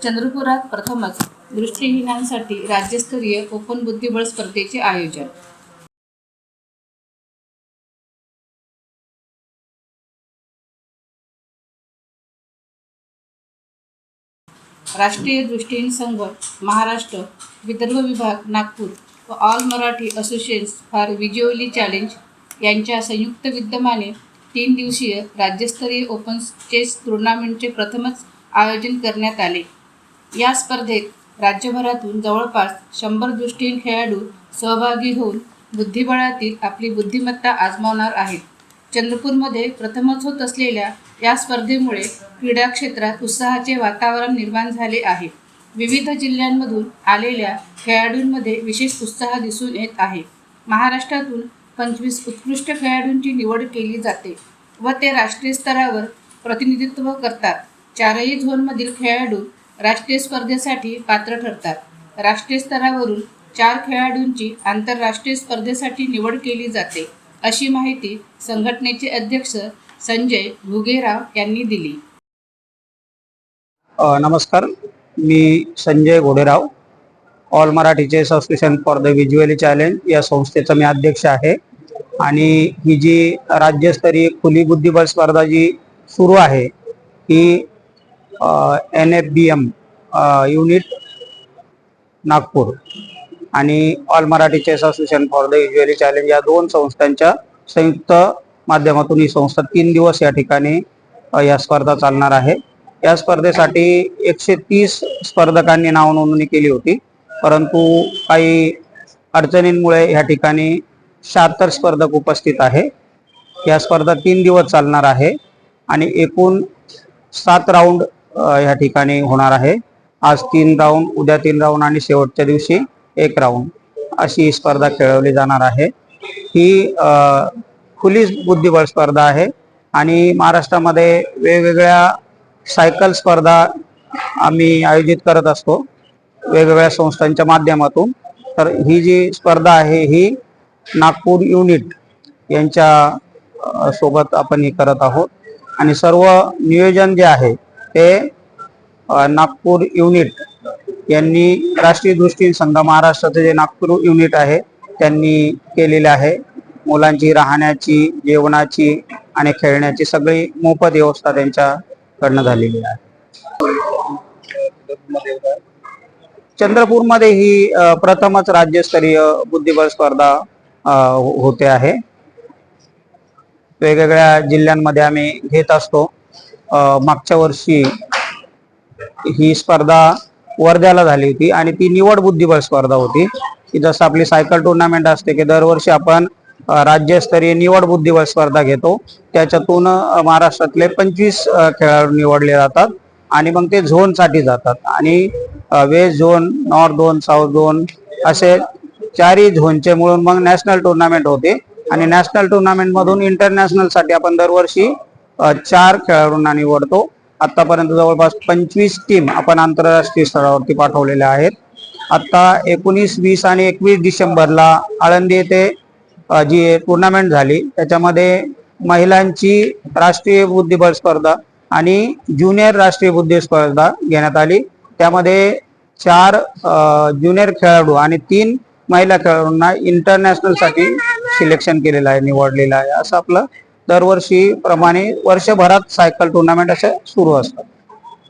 चंद्रपुरात प्रथमच दृष्टिहीनांसाठी राज्यस्तरीय ओपन बुद्धिबळ स्पर्धेचे आयोजन। राष्ट्रीय दृष्टिहीन संघ महाराष्ट्र, विदर्भ विभाग नागपूर व all Marathi associations for visually challenge यांच्या संयुक्त विद्यमाने 3 दिवसीय राज्यस्तरीय ओपन चेस टुर्नामेंटचे प्रथमच आयोजन करण्यात आले। या स्पर्धेत राज्यभरातून जवळपास 100 दृष्टिहीन खेळाडू सहभागी होऊन बुद्धिबळातील आपली बुद्धिमत्ता आजमावणार आहेत। चंद्रपूरमध्ये प्रथमच होत असलेल्या या स्पर्धेमुळे क्रीडा क्षेत्रात उत्साहाचे वातावरण निर्माण झाले आहे। विविध जिल्ह्यांमधून आलेल्या खेळाडूंमध्ये विशेष उत्साह दिसून येत आहे। महाराष्ट्रातून 25 उत्कृष्ट खेळाडूंची निवड केली जाते व ते राष्ट्रीय स्तरावर प्रतिनिधित्व करतात। 4ही झोनमधील खेळाडू राष्ट्रीय स्पर्धेसाठी पात्र ठरतात। राष्ट्रीय स्तरावरून 4 खेळाडूंची आंतरराष्ट्रीय स्पर्धेसाठी निवड केली जाते, अशी माहिती संघटनेचे अध्यक्ष संजय घुगेराव यांनी दिली। नमस्कार, मी Sanjay Ghoderao, all Marathi chess association for the visually challenge या संस्थेचा मी अध्यक्ष आहे। आणि ही जी राज्यस्तरीय खुली बुद्धिबळ स्पर्धा जी सुरू आहे ही NFBM युनिट नागपूर आणि all Marathi chess association for the visually challenge या 2 संस्थांच्या संयुक्त माध्यमातून ही संस्था 3 दिवस या ठिकाणी या स्पर्धा चालणार आहे। या स्पर्धेसाठी 130 स्पर्धकांनी नाव नोंदणी केली होती, परंतु काही अडचणींमुळे या ठिकाणी 76 स्पर्धक उपस्थित आहे। या स्पर्धा 3 दिवस चालणार आहे आणि एकूण 7 राऊंड या ठिकाणी होणार आहे। आज 3 राऊंड, उद्या 3 राऊंड आणि शेवटच्या दिवशी 1 राऊंड अशी स्पर्धा खेळवली जाणार आहे। ही खुली बुद्धिबळ स्पर्धा आहे आणि महाराष्ट्रामध्ये वेगवेगळ्या सायकल स्पर्धा आम्ही आयोजित करत असतो वेगवेगळ्या संस्थांच्या माध्यमातून। तर ही जी स्पर्धा आहे ही नागपूर युनिट यांच्या सोबत आपण ही करत आहोत आणि सर्व नियोजन जे आहे ते नागपूर युनिट यांनी राष्ट्रीय दृष्टिहीन संघ महाराष्ट्राचे जे नागपूर युनिट आहे त्यांनी केलेले आहे। मुलांची राहण्याची, जेवणाची आणि खेळण्याची सगळी मोफत व्यवस्था त्यांच्याकडनं झालेली आहे। चंद्रपूरमध्ये ही प्रथमच राज्यस्तरीय बुद्धिबळ स्पर्धा होते आहे। वेगवेगळ्या जिल्ह्यांमध्ये आम्ही घेत असतो। मागच्या वर्षी ही स्पर्धा वर्ध्याला झाली होती आणि ती निवड बुद्धिबळ स्पर्धा होती की जसं आपली सायकल टुर्नामेंट असते की दरवर्षी आपण राज्यस्तरीय निवड बुद्धिबळ स्पर्धा घेतो, त्याच्यातून महाराष्ट्रातले 25 खेळाडू निवडले जातात आणि मग ते झोनसाठी जातात आणि waste zone, north zone, south zone असे 4ही झोनचे मिळून मग नॅशनल टुर्नामेंट होते आणि नॅशनल टुर्नामेंट मधून इंटरनॅशनल साठी आपण दरवर्षी 4 खेळाडूंना निवडतो। आतापर्यंत जवळपास 25 टीम आपण आंतरराष्ट्रीय स्तरावरती पाठवलेल्या आहेत। आता 19, 20 आणि 21 डिसेंबरला आळंदी येथे जी टुर्नामेंट झाली त्याच्यामध्ये महिलांची राष्ट्रीय बुद्धिबळ स्पर्धा आणि ज्युनियर राष्ट्रीय बुद्धिबळ स्पर्धा घेण्यात आली। त्यामध्ये 4 ज्युनियर खेळाडू आणि 3 महिला खेळाडूंना इंटरनॅशनल साठी सिलेक्शन केलेलं आहे, निवडलेलं आहे। असं आपलं दरवर्षी प्रमाणे वर्षभरात सायकल टुर्नामेंट असे सुरू असतात।